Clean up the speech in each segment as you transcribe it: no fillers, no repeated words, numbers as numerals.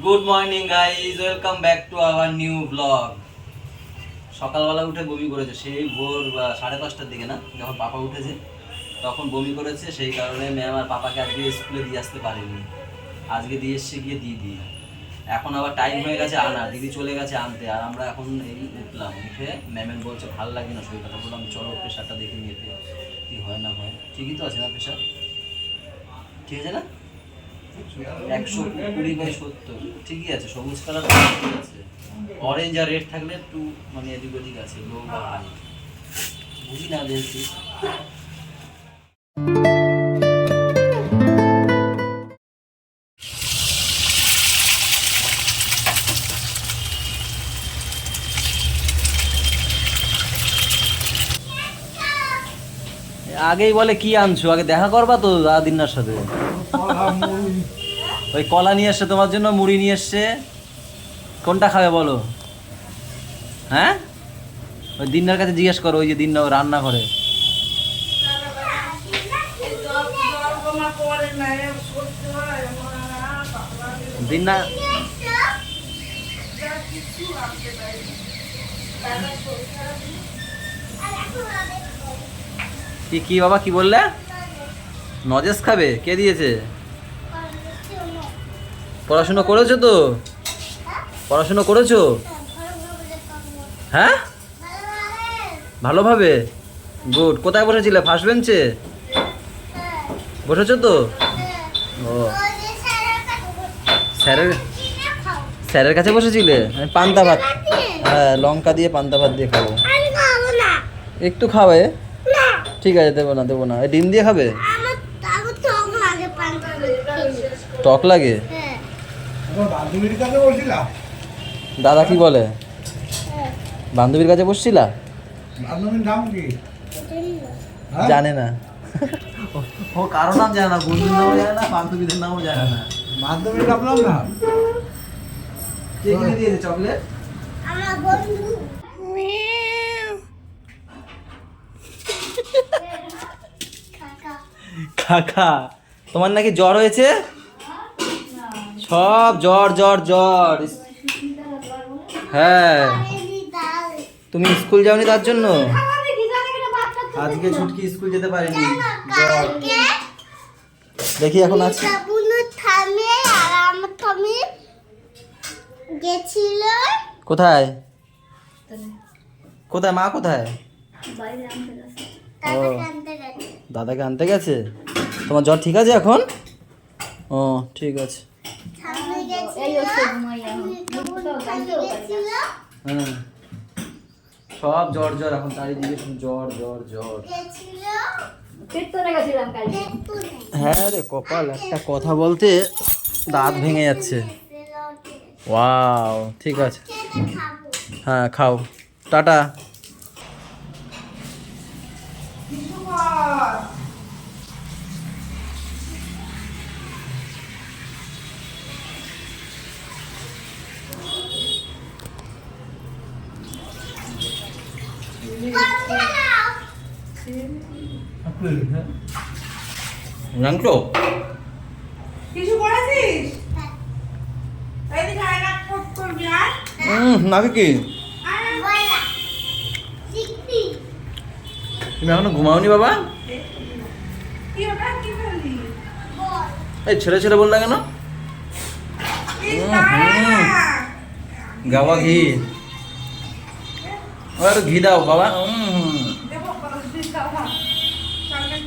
Good morning guys, welcome back to our new blog. সকালবেলা উঠে বমি করেছে, সেই ভোর 5:30টার দিকে না, যখন পাপা উঠেছে তখন বমি করেছে। সেই কারণে ম্যাম আর পাপাকে আজকে স্কুলে দিয়ে আসতে পারেনি। আজকে দিয়ে এসছে গিয়ে দিদি। এখন আবার টাইম হয়ে গেছে আনা, দিদি চলে গেছে আনতে। আর আমরা এখন এই উঠলাম, উঠে ম্যামের বলছে ভালো লাগে না শরীরটা। বললাম চলো প্রেশারটা দেখে নিয়ে কি হয় না হয়। ঠিকই তো আছে না প্রেশার? ঠিক আছে না? 120/70 ঠিকই আছে। সবুজ কালার ঠিক আছে, অরেঞ্জ আর রেড থাকলে একটু মানে এদিক ওদিক আছে, লো বা হাই বুঝি না যেহেতু। আগেই বলে কি আনছো, আগে দেখা করবা তো দিন্নার সাথে। ওই কলা নিয়ে এসছে তোমার জন্য, মুড়ি নিয়ে এসছে। কোনটা খাবে বলো? হ্যাঁ, ওই দিন্নার কাছে জিজ্ঞেস করো, ওই যে দিন্না রান্না করে। দিন্না কি কি বাবা কি বললে? নজেস খাবে? কে দিয়েছে? পড়াশোনা করেছো তো? পড়াশোনা করেছো? হ্যাঁ, ভালোভাবে। গুড। কোথায় বসেছিলে? ফার্স্ট বেঞ্চে বসেছো তো? ও, স্যারের স্যারের কাছে বসেছিলে? আমি পান্তা ভাত, হ্যাঁ লঙ্কা দিয়ে পান্তা ভাত দিয়ে খাবো। একটু খাবে? ঠিক আছে, দেবো না দেবো না। ডিম দিয়ে খাবে? টক লাগে? দাদা কি বলে? বান্ধবীর কাছে বসছিলা? জানে না ও, কারো নাম জানে না, বন্ধুর নামও জানে না, বান্ধবীদের নামও জানে না। বান্ধবীর নাম না। কে কিনে দিয়েছে চকলেট? আমার বন্ধু। কাকা, তোমার নাকি জ্বর হয়েছে? সব জ্বর জ্বর জ্বর। হ্যাঁ, তুমি স্কুল যাওনি তার জন্য? আজকে ছুটকি স্কুল যেতে পারেনি, জ্বর। দেখি এখন আছে। কোথায় কোথায় মা কোথায়? ও, দাদাকে আনতে গেছে। তোমার জ্বর ঠিক আছে এখন? ও ঠিক আছে। হ্যাঁ, সব জ্বর জ্বর এখন চারিদিকে, শুধু জ্বর জ্বর জ্বর। হ্যাঁ রে কপাল, একটা কথা বলতে দাঁত ভেঙে যাচ্ছে। ওয়াও, ঠিক আছে। হ্যাঁ খাও, টাটা। জানতো কিছু করেছিস? এইদিকে আয় না, ফট করবি আর। নাকি কি তুমি এখনো ঘুমাওনি বাবা? কি ওটা কি ফেললি? এই ছেলে ছেলে বললা কেন? গাওয়া ঘি, একটু ঘি দাও বাবা।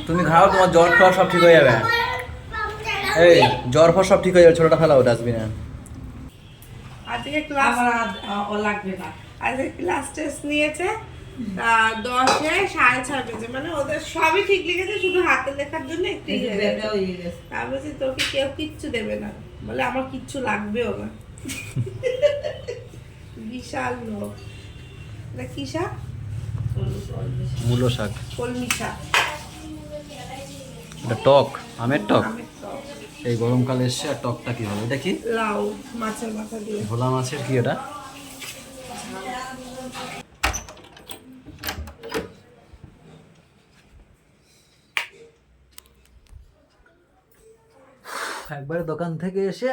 তুমি খাও, তোমার জ্বর খাওয়া সব ঠিক হয়ে যাবে। এই জ্বর ফর সব ঠিক হয়ে যাবে। ছোটটা ফেলাও ডাস্টবিনে। আজকে ক্লাস লাগবে না। আজকে ক্লাস টেস্ট নিয়েছে 10-এ 6:30 বেজে, মানে ওদের সবই ঠিক লিখেছে, শুধু হাতে লেখার জন্য একটু আমি বলছি তোকে কেউ কিচ্ছু দেবে না, বলে আমার কিচ্ছু লাগবেও না। বিশাল লোক। এটা কি শাক? মূলো শাক। কলমি শাক। এটা টক, আমের টক। আমের টক। এই গরমকালে এসছে, আর টকটা কি হবে? এটা কি? লাউ মাছের মাথা দিয়ে। ভোলা মাছের কি এটা? একবারে দোকান থেকে এসে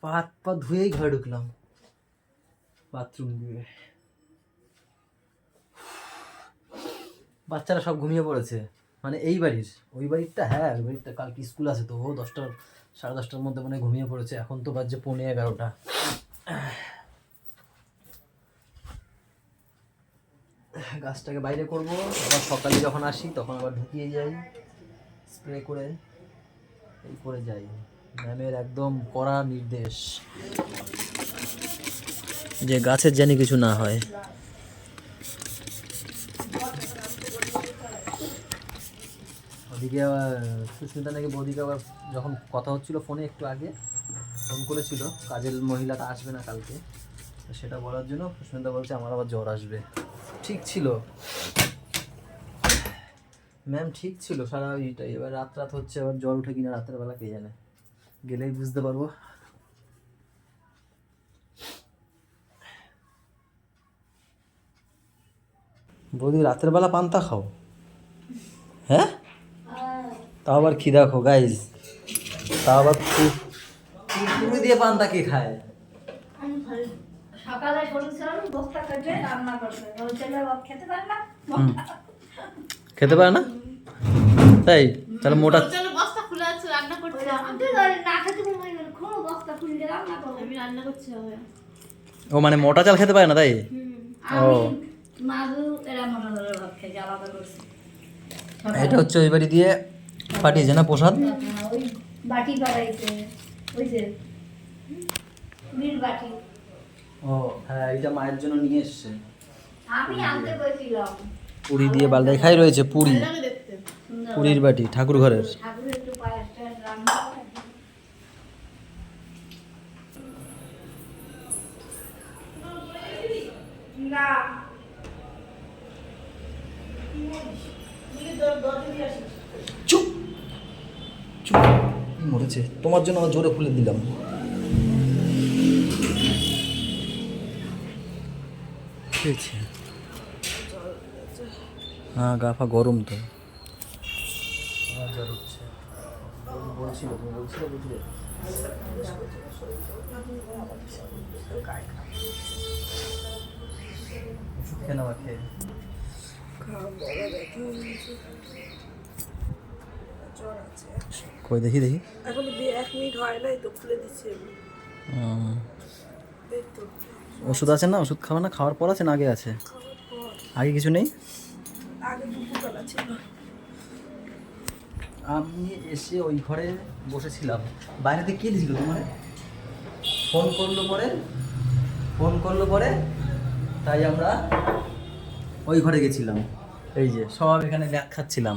হাত পা ধুয়েই ঘরে ঢুকলাম বাথরুম দিয়ে। বাচ্চারা সব ঘুমিয়ে পড়েছে, মানে এই বাড়ির, ওই বাড়িরটা হ্যাঁ ওই বাড়িরটা কালকে স্কুল আছে তো ও 10টা 10:30টার মধ্যে মানে ঘুমিয়ে পড়েছে। এখন তো বাজছে 11:45। গাছটাকে বাইরে করব, আবার সকালে যখন আসি তখন আবার ঢুকিয়ে যাই স্প্রে করে, এই করে যাই। ম্যামের একদম কড়া নির্দেশ যে গাছের জানি কিছু না হয়। ওদিকে আবার সুস্মিতা নাকি বৌদিকে আবার যখন কথা হচ্ছিল ফোনে একটু আগে ফোন করেছিল, কাজের মহিলাটা আসবে না কালকে, তো সেটা বলার জন্য সুস্মিতা বলছে আমার আবার জ্বর আসবে। ঠিক ছিল ম্যাম, ঠিক ছিল সারা ওইটাই। এবার রাত হচ্ছে, আবার জ্বর উঠে কিনা রাতের বেলা কে জানে, গেলেই বুঝতে পারবো। বৌদি রাতের বেলা পান্তা খাও? হ্যাঁ, তাও আবার কি দেখো গাইজ, তাও আবার পুরি দিয়ে পান্তা কে খায়? সকালে শুনেছিলাম বস্তা কেটে রান্না করবে, ওই ছেলে বাপ খেতে পারে না। খেতে পারে না তাই? তাহলে মোটা বস্তা খুলে আছে রান্না করতে, না খেতে কোনো বস্তা খুলে রান্না করবে, আমি রান্না করছি হবে। ও মানে মোটা চাল খেতে পারে না তাই? ও মাদু এরা মোটা ধরে ভাত খেয়ে আলাদা করছে। এটা হচ্ছে ওই বাড়ি দিয়ে পাঠিয়েছে না প্রসাদ? ওই বাটি বাড়াইছে, ওই যে নীল বাটি। ও হ্যাঁ, এটা মায়ের জন্য নিয়ে এসছে। আমি আনতে বলেছিলাম পুরি দিয়ে বালদাই খাই রয়েছে, পুরি, দেখতে পুরির বাটি ঠাকুর ঘরের। ঠাকুরের একটু পায়েস রান্না করে। না চুপ চুপ, মরেছে তোমার জন্য আমার জোরে খুলে দিলাম। হ্যাঁ গা ফা গরম তো, আমার জ্বর হচ্ছে। বলছিল তুমি বলছিলে বুঝলে, ওষুধ খেয়ে নেওয়া খেয়ে কই দেখি দেখি, এখন 1 মিনিট হয় নাই তো খুলে দিচ্ছি আমি। এই তো ওষুধ আছে না? ওষুধ খাওয়া না, খাওয়ার পর আছে না আগে আছে? আগে কিছু নেই। আগে দুপুরবেলা ছিল। আমি এসে ওই ঘরে বসেছিলাম, বাইরেতে কে দিয়েছিল তোমার? ফোন করলো পরে তাই আমরা ওই ঘরে গেছিলাম। এই যে সব এখানে ল্যাদ খাচ্ছিলাম।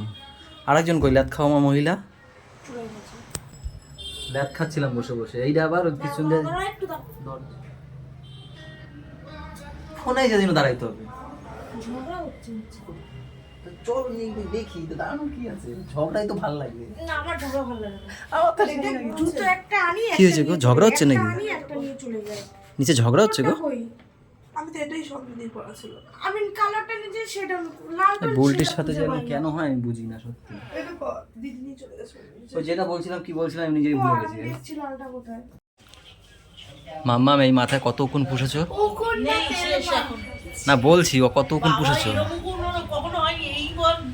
আরেকজন কই ল্যাদ খাওয়া আমার মহিলা? ল্যাদ খাচ্ছিলাম বসে বসে। এইটা আবার ওই পিছন দিয়ে ফোনে যেদিন দাঁড়াইতে হবে। তো চল দেখি তো, দাঁড়ানো কি আছে, ঝগড়াই তো ভালো লাগবে। না আমার ঝগড়া ভালো লাগে না। আমার তো জুতো একটা আনি, কি হয়েছে গো, ঝগড়া হচ্ছে নাকি? আমি একটা নিয়ে চলে যাই। নিচে ঝগড়া হচ্ছে গো? কই আমি তো এটাই সব দিন পড়া ছিল, আমি কালারটা নিয়ে সেটা লাল বুলটির সাথে যেন কেন হয় আমি বুঝি না সত্যি। এটা দিদি নিয়ে চলে গেছে। ওই যেটা বলছিলাম, কি বলছিলাম আমি নিজেই ভুলে গেছি। দেখছি লালটা কোথায়। মাম্মাম এই মাথায় কতক্ষণ পুষেছো? ও কোন শেষ এখন না বলছি ও কতক্ষণ পুষেছো? কখনো হয়নি এই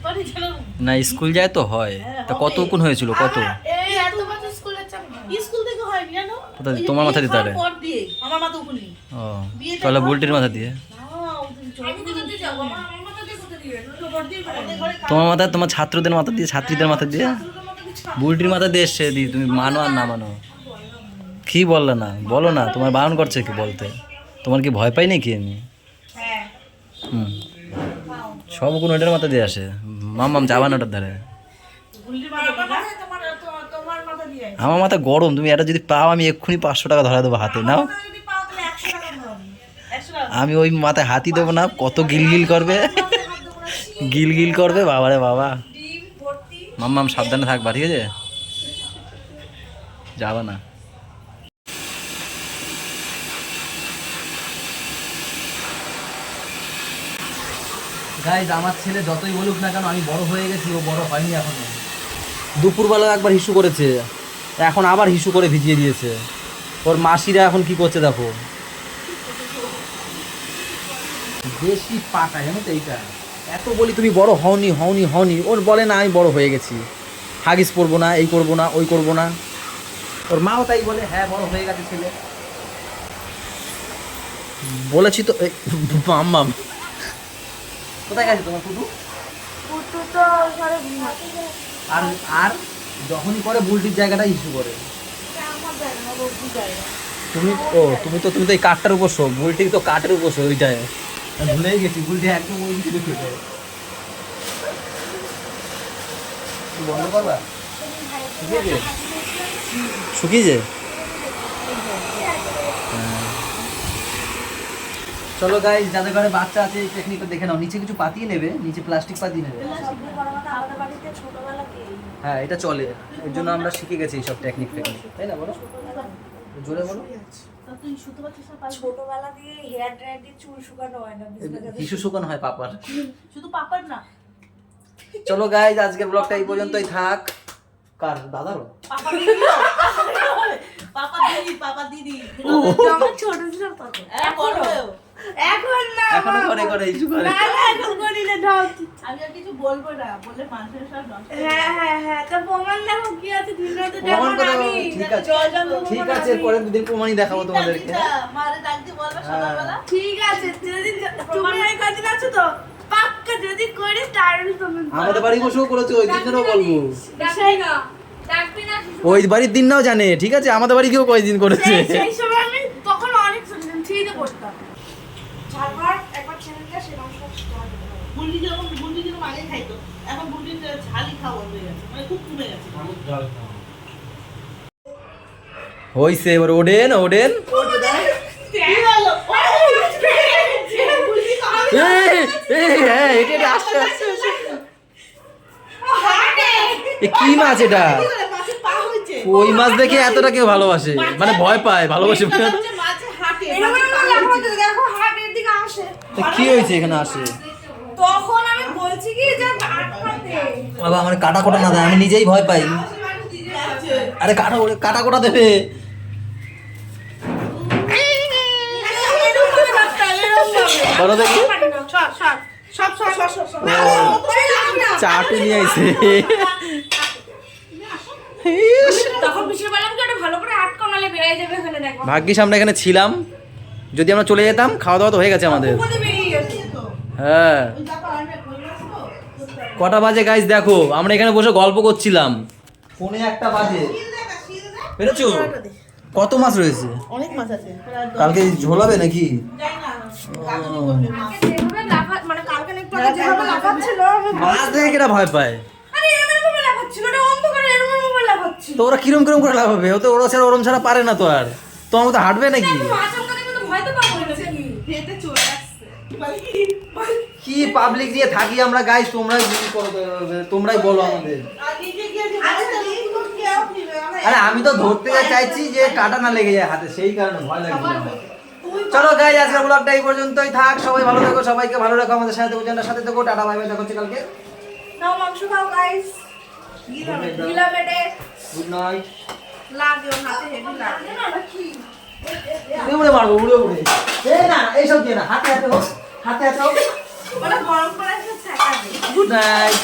বাড়ি ছিল না স্কুল যায় তো হয়, তা কতক্ষণ হয়েছিল? কত এই এত বছর স্কুলে স্কুল থেকে হয়নি জানো? কোথা দিয়ে? তোমার মাথা দিয়ে তাহলে? পর দিয়ে আমার মাথা উপরে নেই। ও তাহলে বুলটির মাথা দিয়ে। আমি কোথা দিয়ে যাব? আমার মাথা দিয়ে কোথা দিয়ে? তো পর দিয়ে তোমার মাথা, তোমার ছাত্রদের মাথা দিয়ে, ছাত্রীদের মাথা দিয়ে, বুলটির মাথা দিয়ে এসছে দি। তুমি মানো আর না মানো, কি বললে না বলো না, তোমার বারণ করছে কি বলতে? তোমার কি ভয় পাই নাকি আমি? হ্যাঁ হুম, সব কোন ওটার মাথা দিয়ে আসে। মাম্মাম যাবা না ওটার ধারে। বুলটির মাথা তোমার তোমার মাথা দিয়ে আমার মাথা গরম, তুমি এটা যদি পাও আমি এক্ষুনি 500 টাকা ধরা দেবো হাতে। নাও, যদি পাও তাহলে 100 টাকা দাও। 100 টাকা আমি ওই মাথায় হাতি দেবো না, কত গিলগিল করবে, গিলগিল করবে বাবারে বাবা। ডিম ভর্তি। মাম্মাম সাবধানে থাকবা, ঠিক আছে? যাবা না। গাইজ আমার ছেলে যতই বলুক না কেন আমি বড় হয়ে গেছি, ও বড় হয়নি এখনো। দুপুরবেলা একবার হিসু করেছে, এখন আবার হিসু করে ভিজিয়ে দিয়েছে। ও ওর মাসিরা এখন কি করছে দেখো, বেশি পাটা জানো তো এইটা। এত বলি তুমি বড় হওনি হওনি হওনি, ওর বলে না আমি বড় হয়ে গেছি, হাগিস পরবো না, এই করবো না, ওই করবো না। ওর মাও তাই বলে, হ্যাঁ বড় হয়ে গেছে ছেলে। বলেছি তো। মাম্মাম কোথায় গেছে তোমার কুটু? পুটু তো ঘরে ঘুমাচ্ছে। আর আর যখনই করে বুলটির জায়গাটা ইস্যু করে। আমার জায়গা না, বন্ধু জায়গা। তুমি তো এই কাঠটার উপর শো, বুলটি তো কাঠের উপর শো ওইটায়। আমি ভুলেই গেছি বুলটি একদম ওই দিকে ঢুকে যায়। বন্ধ করবা? শুকিয়েছে? চলো গাইস, যাদের ঘরে বাচ্চা আছে এই টেকনিকটা দেখে নাও। নিচে কিছু পাতিয়ে নেবে, নিচে প্লাস্টিক পাতিয়ে নেবে। সবগুলো বড় কথা আমাদের বাড়িতে ছোটবেলা থেকে হ্যাঁ এটা চলে, এর জন্য আমরা শিখে গেছি এইসব টেকনিক, তাই না? বলো জোরে বলো। তুই শুতে পারছিস না? ছোটবেলা দিয়ে হেয়ার ড্রায়ার দিয়ে চুল শুকানো হয় না, টিস্যু শুকানো হয় পাপার। শুধু পাপার না, চলো গাইজ, আজকের ব্লগটা এই পর্যন্তই থাক। কার দাদারও? পাপা দিদি, পাপা দিদি যখন ছোট ছিল তখন। এখন না, এখনো করে ইস্যু করে। না, এখন করি না, ঢক। আমি আর কিছু বলবো না, বলে মানুষের সব নষ্ট। হ্যাঁ তো প্রমাণ দেখো কি আছে, দিনরাতে প্রমাণ যেমন করে আমি ঠিক আছে, জল জল দেবো, ঠিক প্রমাণ আছে, আমি। পরের দুদিন প্রমাণই দেখাবো তোমাদেরকে। মারে ডাক দিয়ে বলবে সকালবেলা। ঠিক আছে, যদি তুমি এই কাজে আছো তো পাক্কা, যদি করি তাহলে তুমি আমাদের বাড়ি বসেও করেছো, ওই দিনেরও বলবো। সেই না ডাকবি না, ওই বাড়ির দিন নাও জানে, ঠিক আছে? আমাদের বাড়ি কেউ কয়দিন করেছে। সেই সময় আমি তখন অনেক থ্রিতে পড়তাম। ঝালবার একবার চ্যানেলটা সে নমস্কার বুন্ডি যেরকম আগে খাইতো, এখন বুন্ডির ঝালই খাওয়া বন্ধ হয়ে গেছে, মানে খুব কমে গেছে। হইছে এবার ওডেন ওডেন। হ্যাঁ এটা আসছে আসছে আসছে। এ কি মাছ এটা? ওই মাছ দেখে এতটা কেউ ভালোবাসে, মানে ভয় পায়, ভালোবাসে। দেখো হাটের দিকে আসে, তা কি হয়েছে এখানে আসে? তখন আমি বলছি কি যে আটকাতে বাবা আমার কাটা কোটা না দেয়, আমি নিজেই ভয় পাই। আরে কাটা কোটা দেবে। বলো দেখি। চাটু নিয়ে আইছে। তখন বিশেষ বললাম কি ওটা ভালো করে আটকাও, নাহলে বেরিয়ে যাবে এখানে, দেখো ভাগ্যিস আমরা এখানে ছিলাম, যদি আমরা চলে যেতাম খাওয়া দাওয়া তো হয়ে গেছে আমাদের। উপরে বেরিয়ে গেছে। হ্যাঁ কটা বাজে গাইস দেখো, আমরা এখানে বসে গল্প করছিলাম, ফোনে একটা বাজে। পেরেছো? কত মাছ রয়েছে? অনেক মাছ আছে। কালকে ঝোল হবে নাকি? কালকে যেভাবে মানে কালকে একটু আগে যেভাবে লাফাচ্ছিল, মাছ দেখে কেটা ভয় পায়? আরে এরকম ভাবে লাফাচ্ছিল, ওটা অন্ধকারে এরকম ভাবে লাফাচ্ছিল। তো ওরা কিরম কিরম করে লাফাবে? ও তো ওরা ছাড়া ওরম ছাড়া পারে না তো, আর তোমার মতো হাঁটবে নাকি? মাছ আমাদের মতো ভয় তো পাবো না কি? হেঁটে চলে আসছে। কি পাবলিক দিয়ে থাকি আমরা গাইস, তোমরাই বুঝি করো, তোমরাই বলো আমাদের। আরে আমি তো ধরতে চাইছি যে কাটা না লেগে যায় হাতে, সেই কারণে ভয় লাগছে আমার। চলো গাইস, আজকের ব্লগটা এই পর্যন্তই থাক। সবাই ভালো থেকো, সবাইকে ভালো রাখো, আমাদের সাথে থাকো, সাথে থেকো। টাটা বাই বাই, দেখা হচ্ছে কালকে। নাও মাংস খাও গাইস। গিলা বেডে গুড নাইট। লাগে ওর হাতে, হেভি লাগে না কি? উড়ে মারবো, উড়ে উড়ে। না এইসব দিয়ে না, হাতে হাতে হোক, হাতে হাতে হোক। ওটা গরম করে ছাকা দে। Good night.